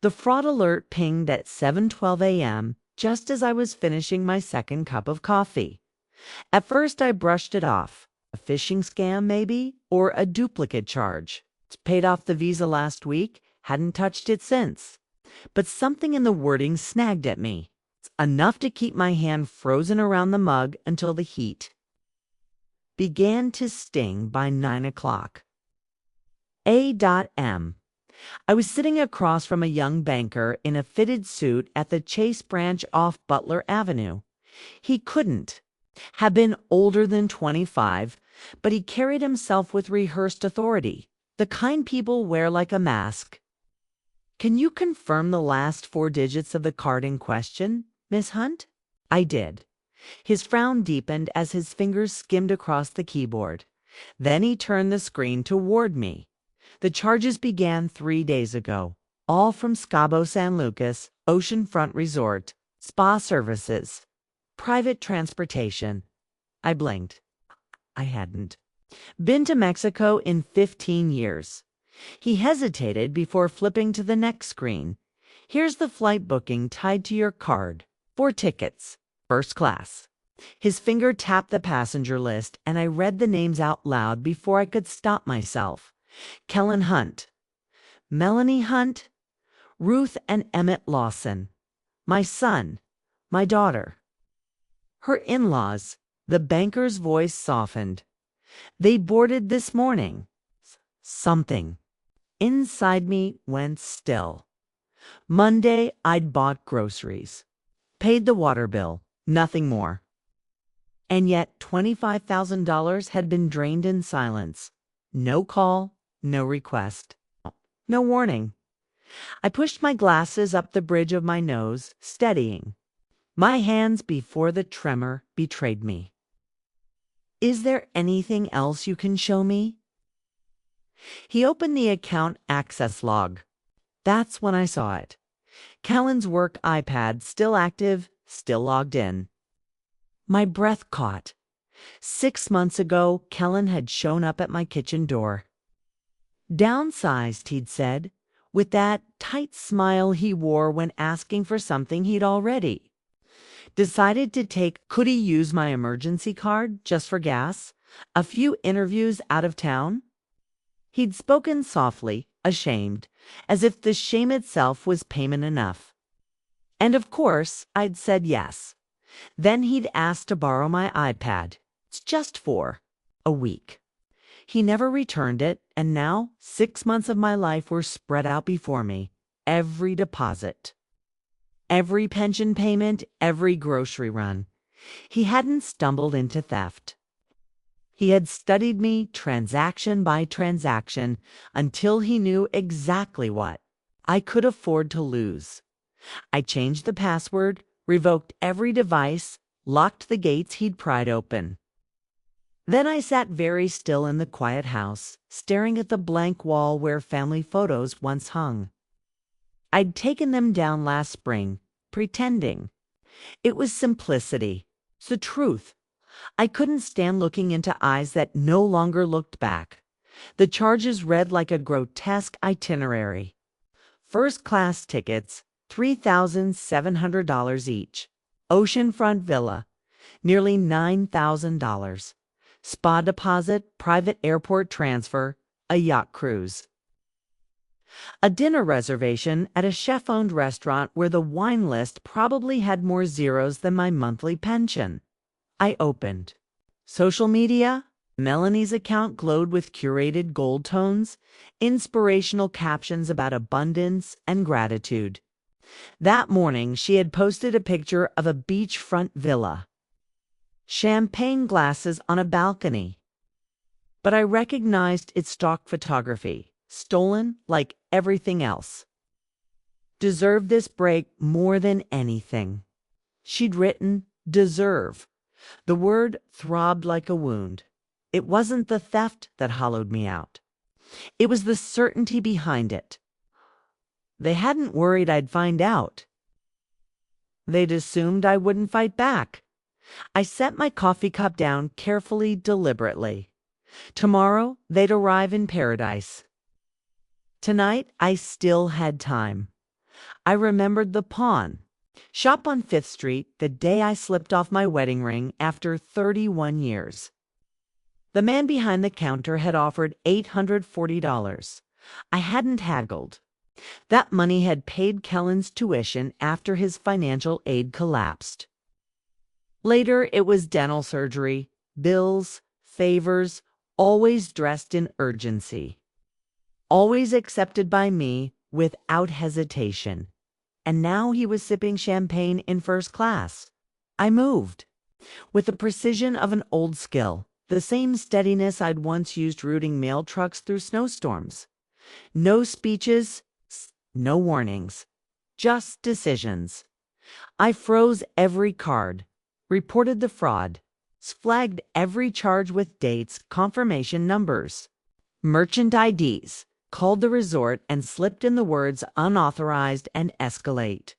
The fraud alert pinged at 7:12 a.m. just as I was finishing my second cup of coffee. At first I brushed it off. A phishing scam, maybe? Or a duplicate charge. Paid off the Visa last week, hadn't touched it since. But something in the wording snagged at me. Enough to keep my hand frozen around the mug until the heat began to sting by 9 o'clock. A.M. I was sitting across from a young banker in a fitted suit at the Chase branch off Butler Avenue. He couldn't have been older than 25, but he carried himself with rehearsed authority, the kind people wear like a mask. "Can you confirm the last 4 digits of the card in question, Miss Hunt?" I did. His frown deepened as his fingers skimmed across the keyboard. Then he turned the screen toward me. "The charges began 3 days ago, all from Cabo San Lucas, Oceanfront Resort, spa services, private transportation." I blinked. I hadn't been to Mexico in 15 years. He hesitated before flipping to the next screen. "Here's the flight booking tied to your card. 4 tickets, first class." His finger tapped the passenger list, and I read the names out loud before I could stop myself. Kellen Hunt, Melanie Hunt, Ruth and Emmett Lawson, my son, my daughter, her in-laws. The banker's voice softened. "They boarded this morning." Something inside me went still. Monday, I'd bought groceries, paid the water bill, nothing more. And yet $25,000 had been drained in silence. No call, no request, no warning. I pushed my glasses up the bridge of my nose, steadying my hands before the tremor betrayed me. "Is there anything else you can show me?" He opened the account access log. That's when I saw it. Kellen's work iPad, still active, still logged in. My breath caught. 6 months ago, Kellen had shown up at my kitchen door. Downsized, he'd said, with that tight smile he wore when asking for something he'd already. Decided to take could he use my emergency card just for gas? A few interviews out of town? He'd spoken softly, ashamed, as if the shame itself was payment enough. And of course, I'd said yes. Then he'd asked to borrow my iPad. It's just for a week. He never returned it, and now 6 months of my life were spread out before me. Every deposit, every pension payment, every grocery run. He hadn't stumbled into theft. He had studied me transaction by transaction until he knew exactly what I could afford to lose. I changed the password, revoked every device, locked the gates he'd pried open. Then I sat very still in the quiet house, staring at the blank wall where family photos once hung. I'd taken them down last spring, pretending. It was simplicity. It's the truth. I couldn't stand looking into eyes that no longer looked back. The charges read like a grotesque itinerary. First-class tickets, $3,700 each. Oceanfront villa, nearly $9,000. Spa deposit, private airport transfer, a yacht cruise. A dinner reservation at a chef-owned restaurant where the wine list probably had more zeros than my monthly pension. I opened. Social media? Melanie's account glowed with curated gold tones, inspirational captions about abundance and gratitude. That morning, she had posted a picture of a beachfront villa. Champagne glasses on a balcony. But I recognized its stock photography, stolen like everything else. Deserved this break more than anything. She'd written, deserve. The word throbbed like a wound. It wasn't the theft that hollowed me out. It was the certainty behind it. They hadn't worried I'd find out. They'd assumed I wouldn't fight back. I set my coffee cup down carefully, deliberately. Tomorrow, they'd arrive in paradise. Tonight, I still had time. I remembered the pawn shop on 5th Street the day I slipped off my wedding ring after 31 years. The man behind the counter had offered $840. I hadn't haggled. That money had paid Kellen's tuition after his financial aid collapsed. Later, it was dental surgery, bills, favors, always dressed in urgency. Always accepted by me without hesitation. And now he was sipping champagne in first class. I moved. With the precision of an old skill, the same steadiness I'd once used routing mail trucks through snowstorms. No speeches, no warnings, just decisions. I froze every card, reported the fraud, flagged every charge with dates, confirmation numbers, merchant IDs, called the resort and slipped in the words unauthorized and escalate.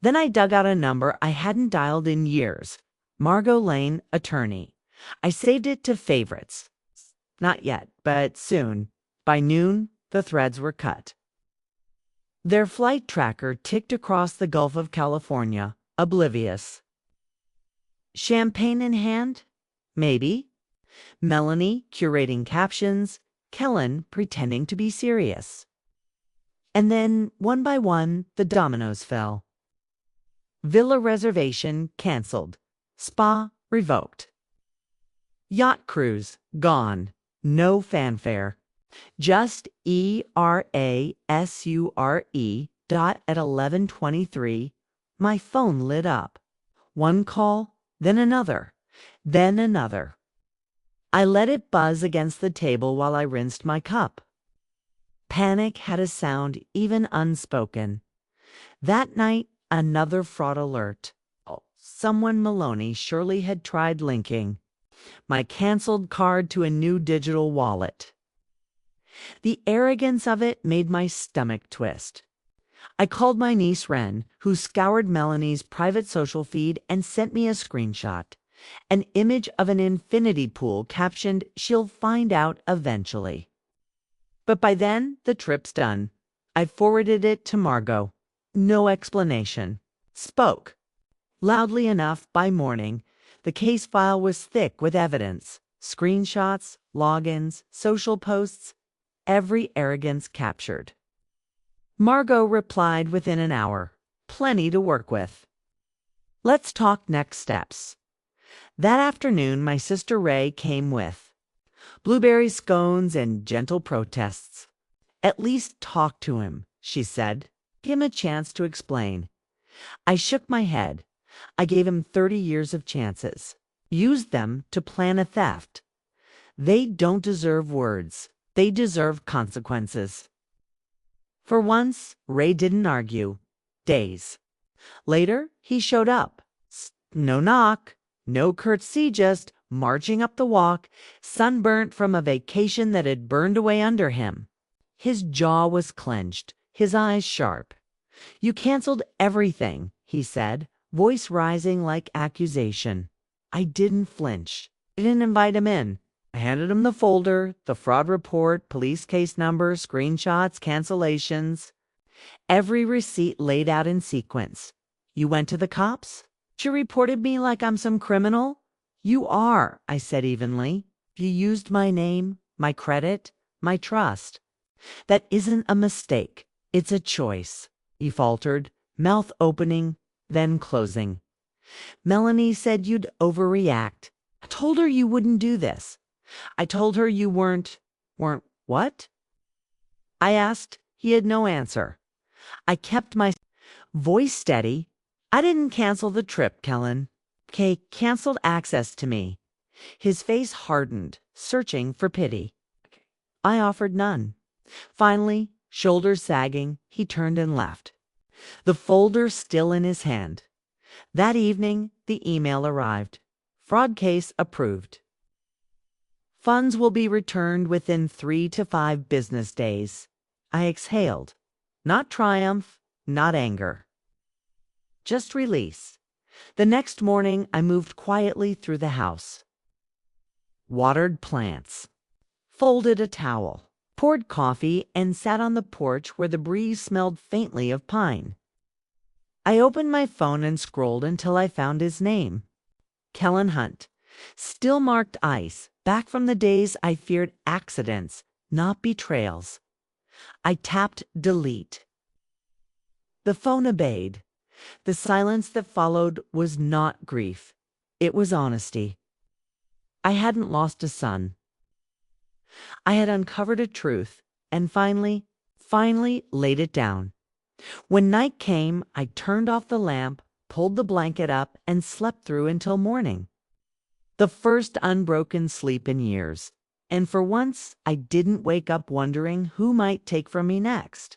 Then I dug out a number I hadn't dialed in years. Margot Lane, attorney. I saved it to favorites. Not yet, but soon. By noon, the threads were cut. Their flight tracker ticked across the Gulf of California, oblivious. Champagne in hand? Maybe. Melanie curating captions, Kellen pretending to be serious. And then, one by one, the dominoes fell. Villa reservation canceled. Spa revoked. Yacht cruise gone. No fanfare. Just ERASURE dot at 11:23. My phone lit up. One call, then another, then another. I let it buzz against the table while I rinsed my cup. Panic had a sound even unspoken. That night, another fraud alert. Someone Maloney surely had tried linking my canceled card to a new digital wallet. The arrogance of it made my stomach twist. I called my niece Wren, who scoured Melanie's private social feed and sent me a screenshot. An image of an infinity pool captioned, "She'll find out eventually." But by then, the trip's done. I forwarded it to Margot. No explanation. Spoke. Loudly enough, by morning, the case file was thick with evidence. Screenshots, logins, social posts, every arrogance captured. Margot replied within an hour. Plenty to work with. Let's talk next steps. That afternoon, my sister Ray came with blueberry scones and gentle protests. At least talk to him, she said. Give him a chance to explain. I shook my head. I gave him 30 years of chances. Used them to plan a theft. They don't deserve words. They deserve consequences. For once, Ray didn't argue. Days. Later, he showed up. No knock, no curtsy, just marching up the walk, sunburnt from a vacation that had burned away under him. His jaw was clenched, his eyes sharp. "You canceled everything," he said, voice rising like accusation. I didn't flinch. I didn't invite him in. I handed him the folder, the fraud report, police case number, screenshots, cancellations. Every receipt laid out in sequence. "You went to the cops? She reported me like I'm some criminal?" "You are," I said evenly. "You used my name, my credit, my trust. That isn't a mistake. It's a choice," he faltered, mouth opening, then closing. "Melanie said you'd overreact. I told her you wouldn't do this. I told her you weren't what?" I asked. He had no answer. I kept my voice steady. "I didn't cancel the trip, Kellen. Kay canceled access to me." His face hardened, searching for pity. I offered none. Finally, shoulders sagging, he turned and left. The folder still in his hand. That evening, the email arrived. Fraud case approved. Funds will be returned within 3 to 5 business days. I exhaled. Not triumph, not anger. Just release. The next morning, I moved quietly through the house. Watered plants. Folded a towel. poured coffee, and sat on the porch where the breeze smelled faintly of pine. I opened my phone and scrolled until I found his name. Kellen Hunt. Still marked ice, back from the days I feared accidents, not betrayals. I tapped delete. The phone obeyed. The silence that followed was not grief. It was honesty. I hadn't lost a son. I had uncovered a truth and finally laid it down. When night came, I turned off the lamp, pulled the blanket up, and slept through until morning. The first unbroken sleep in years. And for once, I didn't wake up wondering who might take from me next.